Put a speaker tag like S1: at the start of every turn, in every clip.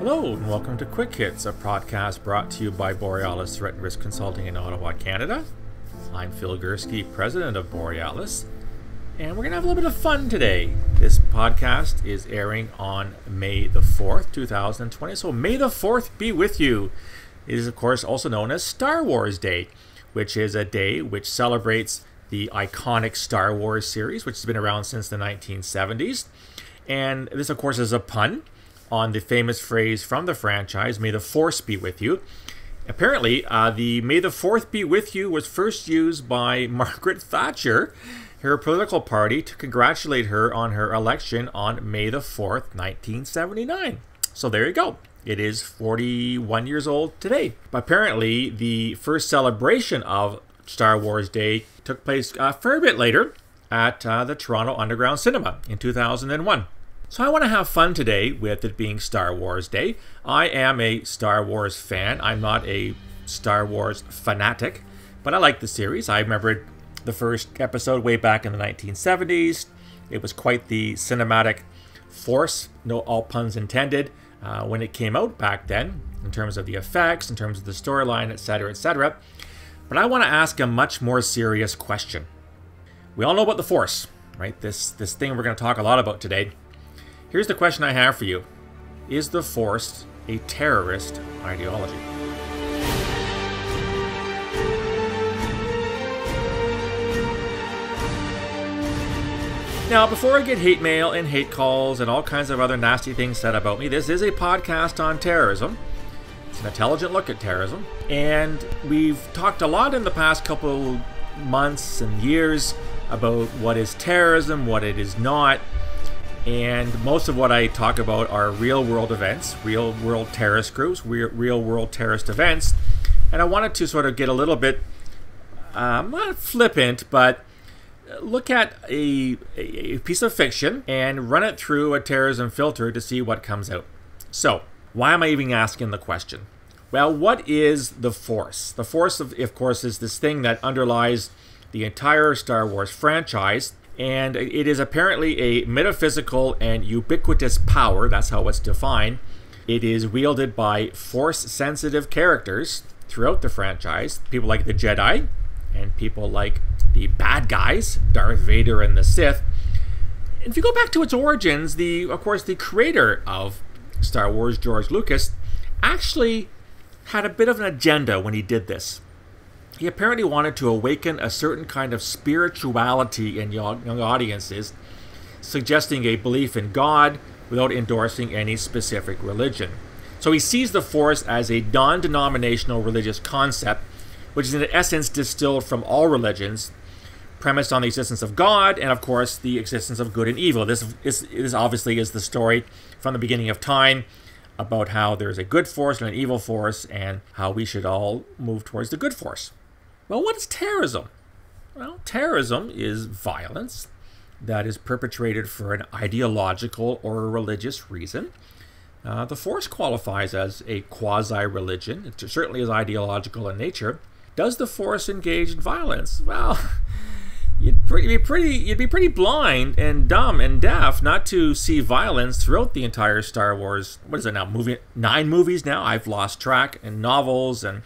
S1: Hello and welcome to Quick Hits, a podcast brought to you by Borealis Threat and Risk Consulting in Ottawa, Canada. I'm Phil Gurski, president of Borealis, and we're going to have a little bit of fun today. This podcast is airing on May the 4th, 2020, so May the 4th be with you. It is, of course, also known as Star Wars Day, which is a day which celebrates the iconic Star Wars series, which has been around since the 1970s. And this, of course, is a pun on the famous phrase from the franchise, "May the Force be with you." Apparently, the "May the Fourth be with you" was first used by Margaret Thatcher, her political party, to congratulate her on her election on May the 4th, 1979. So there you go. It is 41 years old today. But apparently, the first celebration of Star Wars Day took place a fair bit later at the Toronto Underground Cinema in 2001. So I want to have fun today with it being Star Wars Day. I am a Star Wars fan. I'm not a Star Wars fanatic, but I like the series. I remembered the first episode way back in the 1970s. It was quite the cinematic force, no all puns intended, when it came out back then, in terms of the effects, in terms of the storyline, etc., etc. But I want to ask a much more serious question. We all know about the Force, right? This thing we're going to talk a lot about today. Here's the question I have for you. Is the Force a terrorist ideology? Now, before I get hate mail and hate calls and all kinds of other nasty things said about me, this is a podcast on terrorism. It's an intelligent look at terrorism. And we've talked a lot in the past couple months and years about what is terrorism, what it is not. And most of what I talk about are real-world events, real-world terrorist groups, real-world terrorist events. And I wanted to sort of get a little bit, not flippant, but look at a piece of fiction and run it through a terrorism filter to see what comes out. So, why am I even asking the question? Well, what is the Force? The Force, of course, is this thing that underlies the entire Star Wars franchise. And it is apparently a metaphysical and ubiquitous power. That's how it's defined. It is wielded by Force-sensitive characters throughout the franchise. People like the Jedi and people like the bad guys, Darth Vader and the Sith. And if you go back to its origins, of course, the creator of Star Wars, George Lucas, actually had a bit of an agenda when he did this. He apparently wanted to awaken a certain kind of spirituality in young audiences, suggesting a belief in God without endorsing any specific religion. So he sees the Force as a non-denominational religious concept, which is in essence distilled from all religions, premised on the existence of God and, of course, the existence of good and evil. This obviously is the story from the beginning of time about how there's a good force and an evil force and how we should all move towards the good force. Well, what is terrorism? Well, terrorism is violence that is perpetrated for an ideological or a religious reason. The Force qualifies as a quasi-religion. It certainly is ideological in nature. Does the Force engage in violence? Well, you'd be pretty blind and dumb and deaf not to see violence throughout the entire Star Wars. What is it now? 9 movies now? I've lost track. And novels and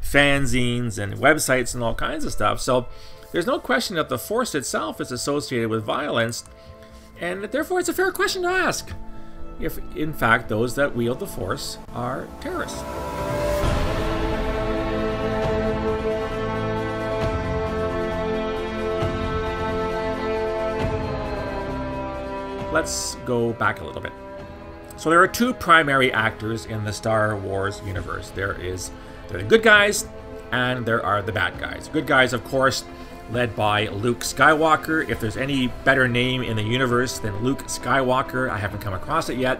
S1: fanzines and websites and all kinds of stuff. So there's no question that the Force itself is associated with violence, and therefore it's a fair question to ask if, in fact, those that wield the Force are terrorists. Let's go back a little bit. So there are 2 primary actors in the Star Wars universe. There are the good guys, and there are the bad guys. Good guys, of course, led by Luke Skywalker. If there's any better name in the universe than Luke Skywalker, I haven't come across it yet.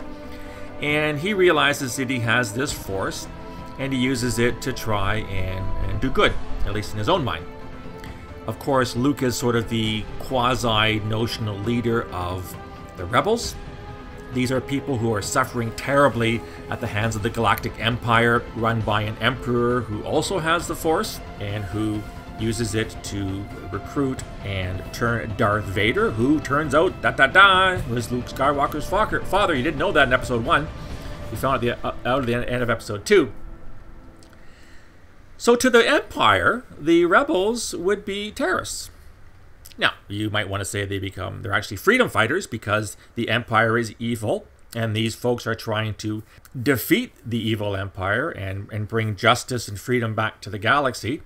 S1: And he realizes that he has this Force, and he uses it to try and do good, at least in his own mind. Of course, Luke is sort of the quasi-notional leader of the rebels. These are people who are suffering terribly at the hands of the Galactic Empire, run by an emperor who also has the Force and who uses it to recruit and turn Darth Vader, who turns out, was Luke Skywalker's father. You didn't know that in episode 1. We found out at the end of episode 2. So to the Empire, the rebels would be terrorists. Now, you might want to say they're actually freedom fighters because the Empire is evil, and these folks are trying to defeat the evil Empire and bring justice and freedom back to the galaxy.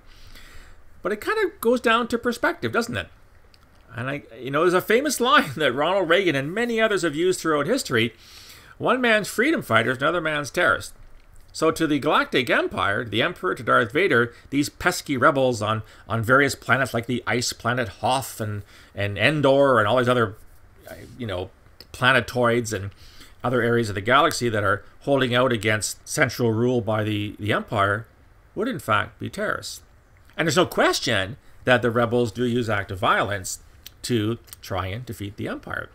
S1: But it kind of goes down to perspective, doesn't it? And there's a famous line that Ronald Reagan and many others have used throughout history. One man's freedom fighters, another man's terrorists. So to the Galactic Empire, the Emperor, to Darth Vader, these pesky rebels on various planets like the ice planet Hoth and Endor and all these other, planetoids and other areas of the galaxy that are holding out against central rule by the Empire would in fact be terrorists. And there's no question that the rebels do use active violence to try and defeat the Empire.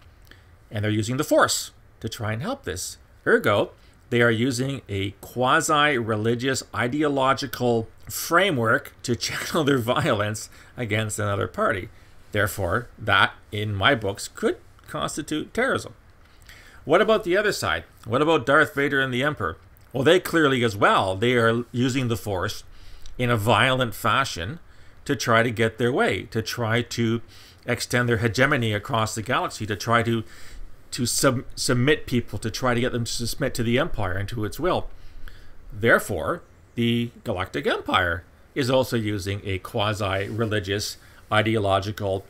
S1: And they're using the Force to try and help this. Ergo, they are using a quasi-religious ideological framework to channel their violence against another party. Therefore, that, in my books, could constitute terrorism. What about the other side? What about Darth Vader and the Emperor? Well, they clearly as well, they are using the Force in a violent fashion to try to get their way, to try to extend their hegemony across the galaxy, to try to submit people, to try to get them to submit to the Empire and to its will. Therefore, the Galactic Empire is also using a quasi-religious ideological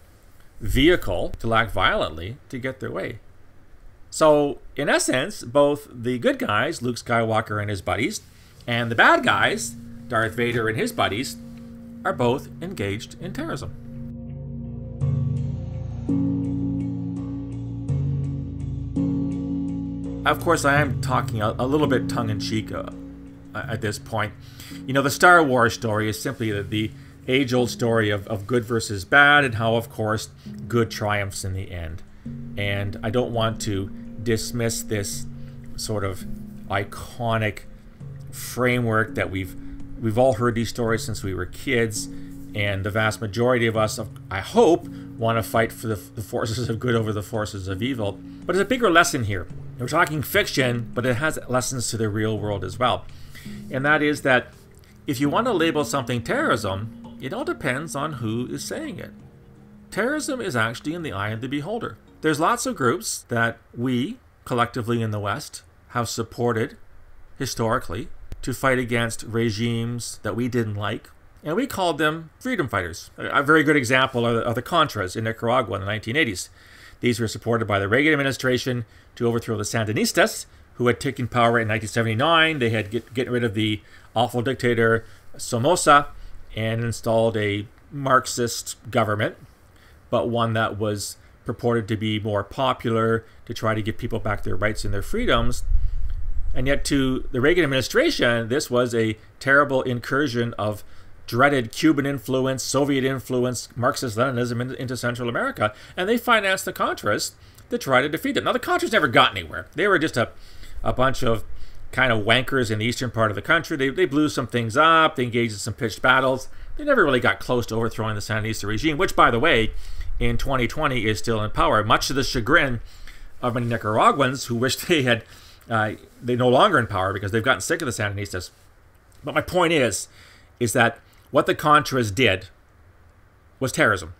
S1: vehicle to act violently to get their way. So, in essence, both the good guys, Luke Skywalker and his buddies, and the bad guys, Darth Vader and his buddies, are both engaged in terrorism. Of course, I am talking a little bit tongue-in-cheek at this point. The Star Wars story is simply the age-old story of good versus bad, and how, of course, good triumphs in the end. And I don't want to dismiss this sort of iconic framework that we've all heard these stories since we were kids, and the vast majority of us, I hope, want to fight for the forces of good over the forces of evil. But there's a bigger lesson here. We're talking fiction, but it has lessons to the real world as well. And that is that if you want to label something terrorism, it all depends on who is saying it. Terrorism is actually in the eye of the beholder. There's lots of groups that we, collectively in the West, have supported historically to fight against regimes that we didn't like, and we called them freedom fighters. A very good example are the Contras in Nicaragua in the 1980s. These were supported by the Reagan administration to overthrow the Sandinistas, who had taken power in 1979. They had get rid of the awful dictator Somoza and installed a Marxist government, but one that was purported to be more popular, to try to give people back their rights and their freedoms. And yet to the Reagan administration, this was a terrible incursion of dreaded Cuban influence, Soviet influence, Marxist-Leninism into Central America. And they financed the Contras to try to defeat them. Now, the Contras never got anywhere. They were just a bunch of kind of wankers in the eastern part of the country. They blew some things up. They engaged in some pitched battles. They never really got close to overthrowing the Sandinista regime, which, by the way, in 2020 is still in power, much to the chagrin of many Nicaraguans who wish they're no longer in power because they've gotten sick of the Sandinistas. But my point is that what the Contras did was terrorism.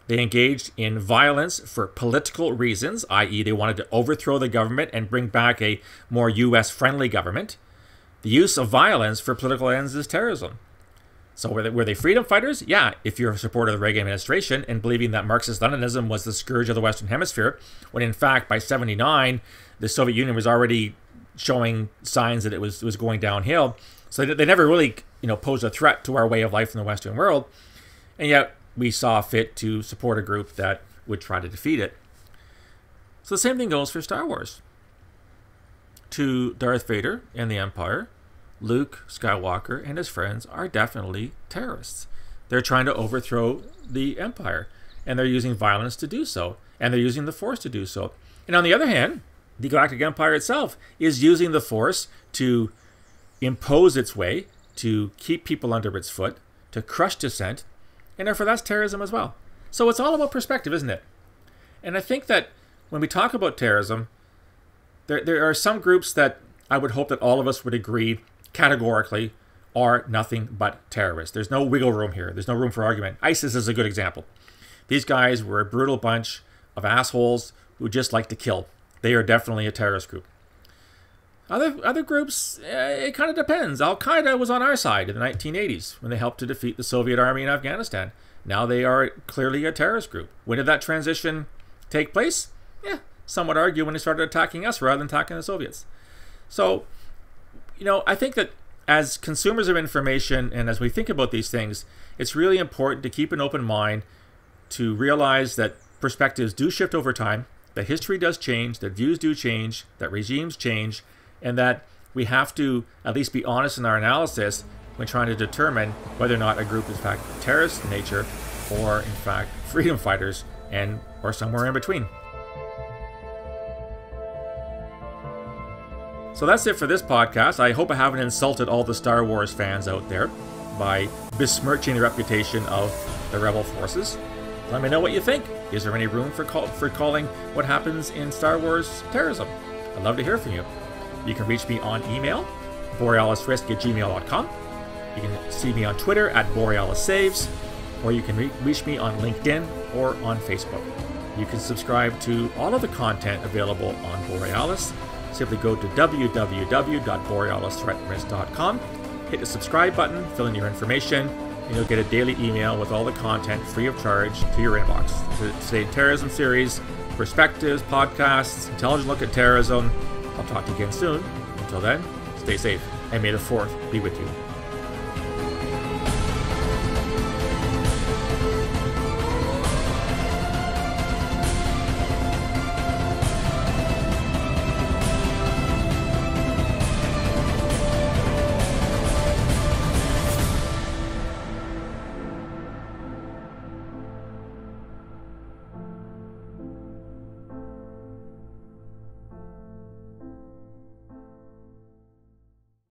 S1: They engaged in violence for political reasons, i.e. they wanted to overthrow the government and bring back a more U.S.-friendly government. The use of violence for political ends is terrorism. So were they freedom fighters? Yeah, if you're a supporter of the Reagan administration and believing that Marxist-Leninism was the scourge of the Western Hemisphere, when in fact by 1979 the Soviet Union was already showing signs that it was going downhill. So they never really posed a threat to our way of life in the Western world, and yet we saw fit to support a group that would try to defeat it. So the same thing goes for Star Wars. To Darth Vader and the Empire, Luke Skywalker and his friends are definitely terrorists. They're trying to overthrow the Empire, and they're using violence to do so, and they're using the Force to do so. And on the other hand, the Galactic Empire itself is using the Force to impose its way, to keep people under its foot, to crush dissent, and therefore that's terrorism as well. So it's all about perspective, isn't it? And I think that when we talk about terrorism, there are some groups that I would hope that all of us would agree categorically are nothing but terrorists. There's no wiggle room here. There's no room for argument. ISIS is a good example. These guys were a brutal bunch of assholes who just like to kill. They are definitely a terrorist group. Other groups, it kind of depends. Al-Qaeda was on our side in the 1980s when they helped to defeat the Soviet army in Afghanistan. Now they are clearly a terrorist group. When did that transition take place? Yeah, some would argue when they started attacking us rather than attacking the Soviets. So, I think that as consumers of information and as we think about these things, it's really important to keep an open mind, to realize that perspectives do shift over time, that history does change, that views do change, that regimes change, and that we have to at least be honest in our analysis when trying to determine whether or not a group is in fact terrorist in nature or in fact freedom fighters or somewhere in between. So that's it for this podcast. I hope I haven't insulted all the Star Wars fans out there by besmirching the reputation of the rebel forces. Let me know what you think. Is there any room for calling what happens in Star Wars terrorism? I'd love to hear from you. You can reach me on email, borealisrisk@gmail.com. You can see me on Twitter @BorealisSaves, or you can reach me on LinkedIn or on Facebook. You can subscribe to all of the content available on Borealis. Simply go to www.borealisthreatrisk.com, hit the subscribe button, fill in your information, and you'll get a daily email with all the content free of charge to your inbox. Today Terrorism series, perspectives, podcasts, intelligent look at terrorism. I'll talk to you again soon. Until then, stay safe, and may the 4th be with you.